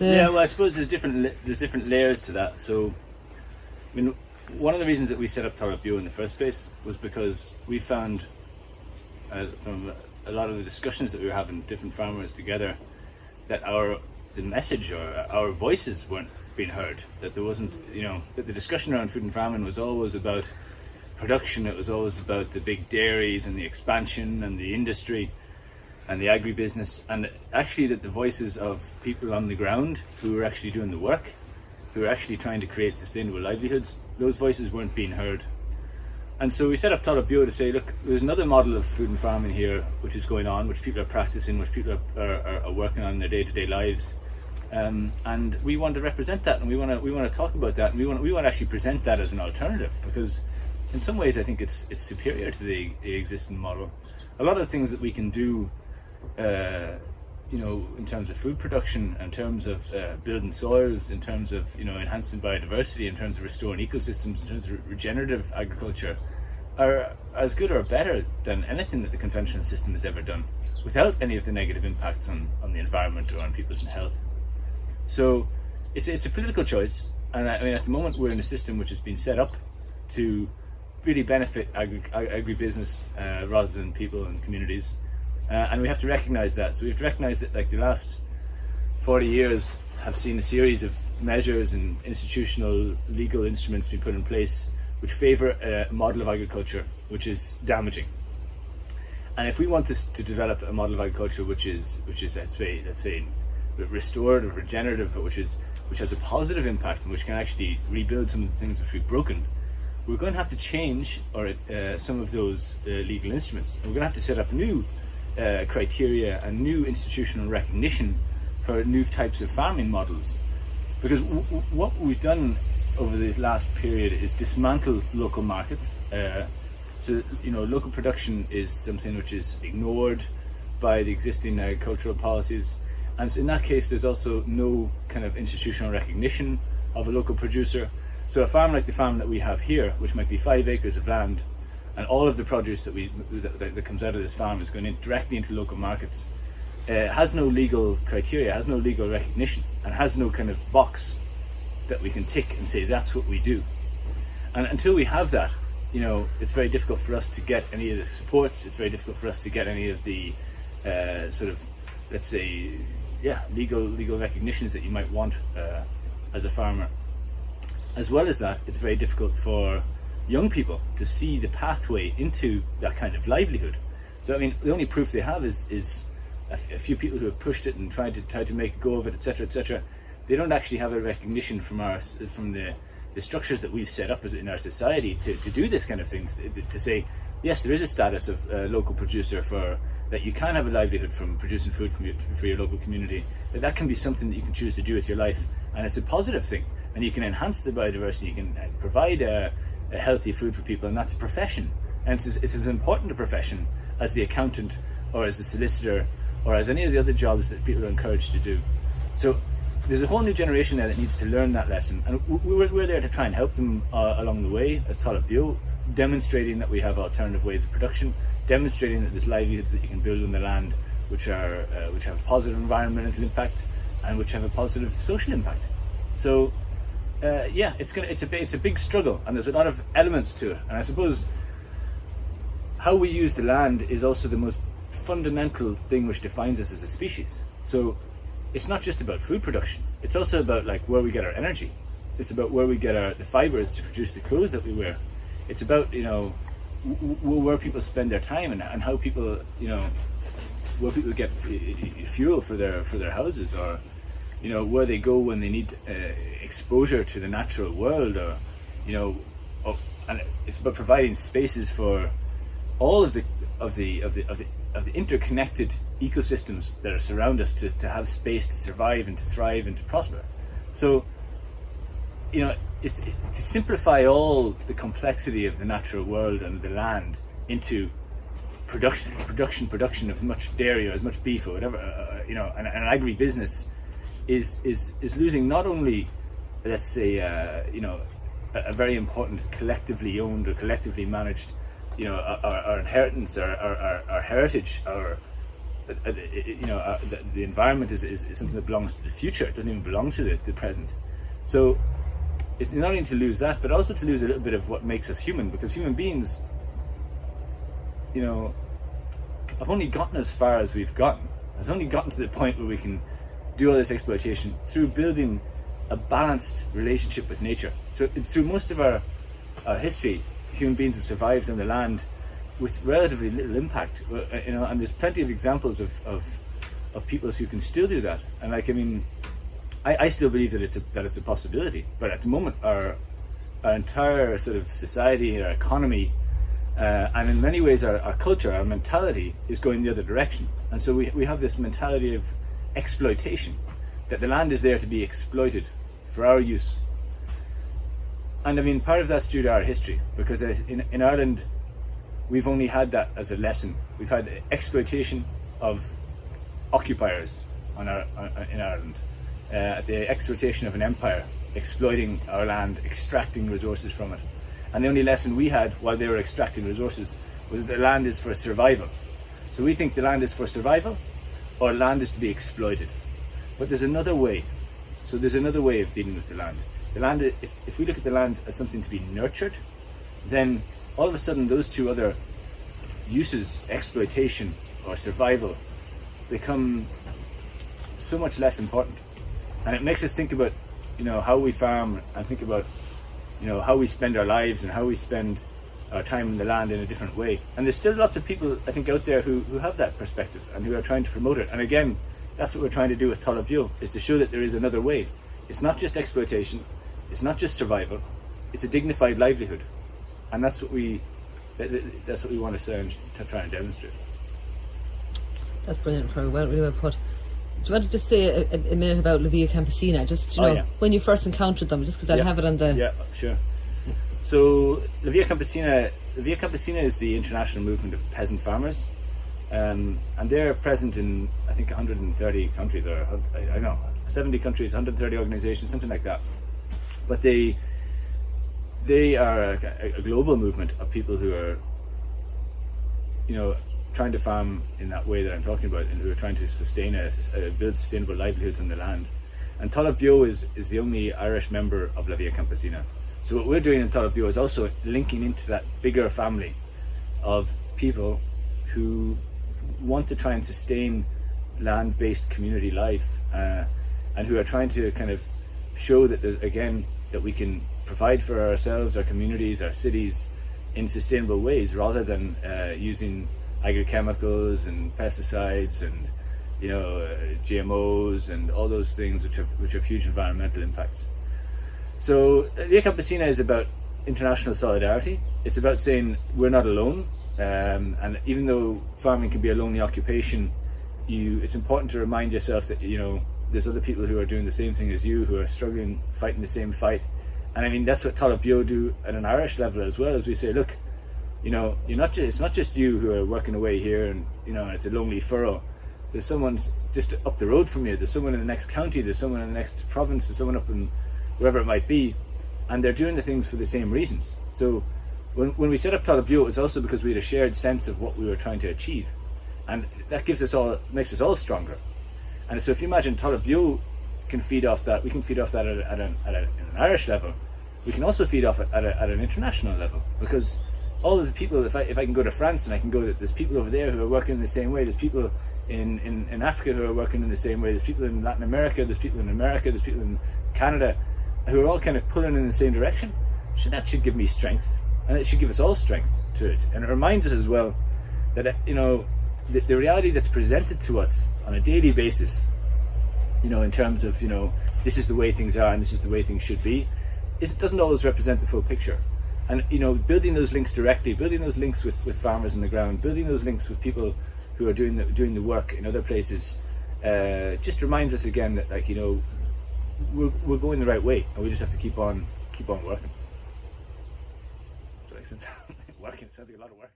Yeah, well, I suppose there's different layers to that. So, I mean, one of the reasons that we set up Talamh Beo in the first place was because we found from a lot of the discussions that we were having with different farmers together that the message or our voices weren't being heard. That there wasn't, that the discussion around food and famine was always about production. It was always about the big dairies and the expansion and the industry and the agribusiness, and actually that the voices of people on the ground who were actually doing the work, who were actually trying to create sustainable livelihoods, those voices weren't being heard. And so we set up Talamh Beo to say, look, there's another model of food and farming here which is going on, which people are practicing, which people are working on in their day-to-day lives, and we want to represent that, and we want to talk about that, and we want to actually present that as an alternative, because in some ways I think it's superior to the existing model. A lot of the things that we can do, in terms of food production, in terms of building soils, in terms of enhancing biodiversity, in terms of restoring ecosystems, in terms of regenerative agriculture, are as good or better than anything that the conventional system has ever done, without any of the negative impacts on the environment or on people's health. So it's a political choice, and I mean, at the moment we're in a system which has been set up to really benefit agribusiness rather than people and communities. And we have to recognise that. So we have to recognise that, like, the last 40 years have seen a series of measures and institutional legal instruments being put in place which favour a model of agriculture which is damaging. And if we want to develop a model of agriculture which is let's say restorative, regenerative, which has a positive impact and which can actually rebuild some of the things which we've broken, we're going to have to change some of those legal instruments. And we're going to have to set up new criteria and new institutional recognition for new types of farming models, because what we've done over this last period is dismantle local markets. So local production is something which is ignored by the existing agricultural policies, and in that case there's also no kind of institutional recognition of a local producer. So a farm like the farm that we have here, which might be 5 acres of land, and all of the produce that comes out of this farm is going directly into local markets, has no legal criteria, has no legal recognition, and has no kind of box that we can tick and say that's what we do. And until we have that, it's very difficult for us to get any of the supports. It's very difficult for us to get any of the legal recognitions that you might want as a farmer. As well as that, it's very difficult for young people to see the pathway into that kind of livelihood. So I mean, the only proof they have is a few people who have pushed it and tried to make a go of it, etc., etc. They don't actually have a recognition from the structures that we've set up in our society to do this kind of thing, to say, yes, there is a status of a local producer, for that you can have a livelihood from producing food for your local community, that can be something that you can choose to do with your life, and it's a positive thing, and you can enhance the biodiversity, you can provide a healthy food for people, and that's a profession, and it's as important a profession as the accountant or as the solicitor or as any of the other jobs that people are encouraged to do. So there's a whole new generation there that needs to learn that lesson, and we're there to try and help them along the way as Talamh Beo, demonstrating that we have alternative ways of production, demonstrating that there's livelihoods that you can build on the land which have a positive environmental impact and which have a positive social impact. So it's a big struggle, and there's a lot of elements to it, and I suppose how we use the land is also the most fundamental thing which defines us as a species. So it's not just about food production, it's also about like where we get our energy, it's about where we get the fibers to produce the clothes that we wear, it's about where people spend their time, and how people where people get fuel for their houses, or where they go when they need exposure to the natural world, or and it's about providing spaces for all of the interconnected ecosystems that surround us to have space to survive and to thrive and to prosper. So it's to simplify all the complexity of the natural world and the land into production of as much dairy or as much beef or whatever, and agribusiness is losing not only, let's say, a very important collectively owned or collectively managed, our inheritance, our heritage, our the environment is something that belongs to the future. It doesn't even belong to the present. So it's not only to lose that, but also to lose a little bit of what makes us human, because human beings, have only gotten as far as we've gotten. Has only gotten to the point where we can do all this exploitation through building a balanced relationship with nature. So through most of our history, human beings have survived on the land with relatively little impact. And there's plenty of examples of peoples who can still do that. And I still believe that it's a possibility. But at the moment, our entire sort of society, our economy, and in many ways our culture, our mentality is going the other direction. And so we have this mentality of exploitation, that the land is there to be exploited for our use. And part of that's due to our history, because in Ireland we've only had that as a lesson. We've had exploitation of occupiers in Ireland, the exploitation of an empire exploiting our land, extracting resources from it. And the only lesson we had while they were extracting resources was that the land is for survival. So we think the land is for survival, or land is to be exploited. But there's another way. So there's another way of dealing with the land. The land, if we look at the land as something to be nurtured, then all of a sudden those two other uses, exploitation or survival, become so much less important. And it makes us think about, how we farm, and think about, how we spend our lives and how we spend our time in the land in a different way. And there's still lots of people, I think, out there who have that perspective and who are trying to promote it. And again, that's what we're trying to do with Talamh Beo, is to show that there is another way. It's not just exploitation, it's not just survival, it's a dignified livelihood. And that's what we want to try and demonstrate. That's brilliant, really well put. Do you want to just say a minute about La Via Campesina? Just, when you first encountered them, just because I have it on the... Yeah, sure. So La Via Campesina is the international movement of peasant farmers. And they're present in, I think, 130 countries, or 70 countries, 130 organizations, something like that. But they are a global movement of people who are, trying to farm in that way that I'm talking about, and who are trying to build sustainable livelihoods on the land. And Talamh Beo is the only Irish member of La Via Campesina. So what we're doing in Talamh Beo is also linking into that bigger family of people who want to try and sustain land-based community life, and who are trying to kind of show that that we can provide for ourselves, our communities, our cities in sustainable ways, rather than using agrochemicals and pesticides and GMOs and all those things which have huge environmental impacts. So Via Campesina is about international solidarity. It's about saying we're not alone, and even though farming can be a lonely occupation, it's important to remind yourself that there's other people who are doing the same thing as you, who are struggling, fighting the same fight. And that's what Talamh Beo do at an Irish level as well, as we say, look, it's not just you who are working away here, and it's a lonely furrow. There's someone just up the road from you. There's someone in the next county. There's someone in the next province. There's someone up in wherever it might be, and they're doing the things for the same reasons. So when we set up Talamh Beo, it was also because we had a shared sense of what we were trying to achieve, and that makes us all stronger. And so if you imagine Talamh Beo can feed off that, we can feed off that at an Irish level. We can also feed off it at an international level, because all of the people, if I can go to France and I can go, there's people over there who are working in the same way, there's people in Africa who are working in the same way, there's people in Latin America, there's people in America, there's people in Canada who are all kind of pulling in the same direction. So that should give me strength, and it should give us all strength to it. And it reminds us as well that the reality that's presented to us on a daily basis, in terms of this is the way things are and this is the way things should be, it doesn't always represent the full picture. And building those links directly, building those links with farmers on the ground, building those links with people who are doing the work in other places, just reminds us again that we're going the right way, and we just have to keep on working. So working sounds like a lot of work.